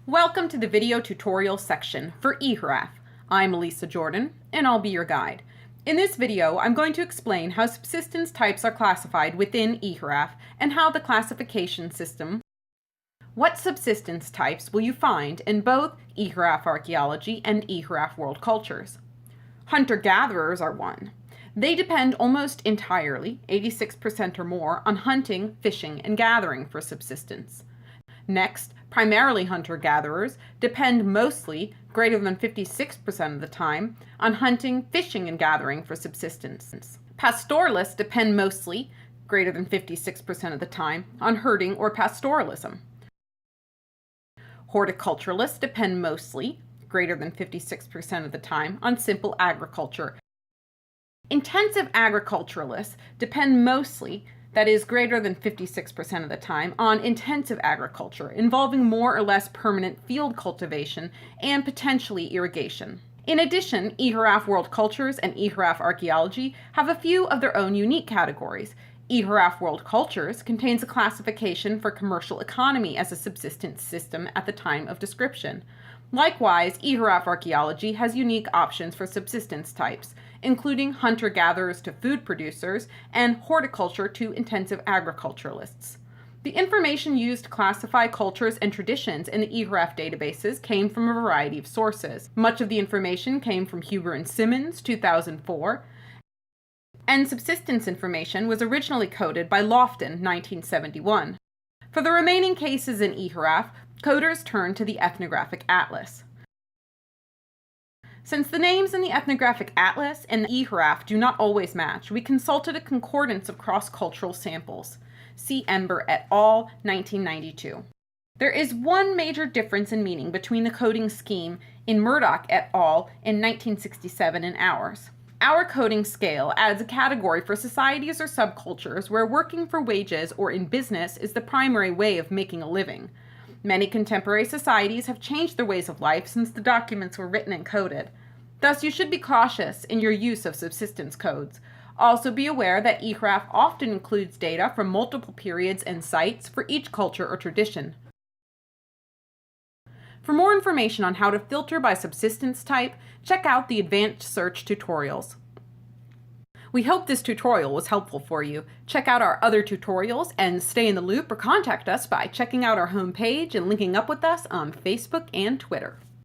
Welcome to the video tutorial section for eHRAF. I'm Elisa Jordan, and I'll be your guide. In this video, I'm going to explain how subsistence types are classified within eHRAF and how the classification system. What subsistence types will you find in both eHRAF Archaeology and eHRAF World Cultures? Hunter-gatherers are one. They depend almost entirely, 86% or more, on hunting, fishing, and gathering for subsistence. Next, primarily hunter-gatherers depend mostly, greater than 56% of the time, on hunting, fishing, and gathering for subsistence. Pastoralists depend mostly, greater than 56% of the time, on herding or pastoralism. Horticulturalists depend mostly, greater than 56% of the time, on simple agriculture. Intensive agriculturalists depend mostly, that is greater than 56% of the time, on intensive agriculture, involving more or less permanent field cultivation and potentially irrigation. In addition, eHRAF World Cultures and eHRAF Archaeology have a few of their own unique categories. eHRAF World Cultures contains a classification for commercial economy as a subsistence system at the time of description. Likewise, eHRAF Archaeology has unique options for subsistence types, including hunter-gatherers to food producers and horticulture to intensive agriculturalists. The information used to classify cultures and traditions in the eHRAF databases came from a variety of sources. Much of the information came from Huber and Simmons, 2004, and subsistence information was originally coded by Lofton, 1971. For the remaining cases in eHRAF, coders turn to the ethnographic atlas. Since the names in the ethnographic atlas and the eHRAF do not always match, we consulted a concordance of cross-cultural samples. See Ember et al., 1992. There is one major difference in meaning between the coding scheme in Murdoch et al. In 1967 and ours. Our coding scale adds a category for societies or subcultures where working for wages or in business is the primary way of making a living. Many contemporary societies have changed their ways of life since the documents were written and coded. Thus, you should be cautious in your use of subsistence codes. Also be aware that eHRAF often includes data from multiple periods and sites for each culture or tradition. For more information on how to filter by subsistence type, check out the advanced search tutorials. We hope this tutorial was helpful for you. Check out our other tutorials and stay in the loop or contact us by checking out our homepage and linking up with us on Facebook and Twitter.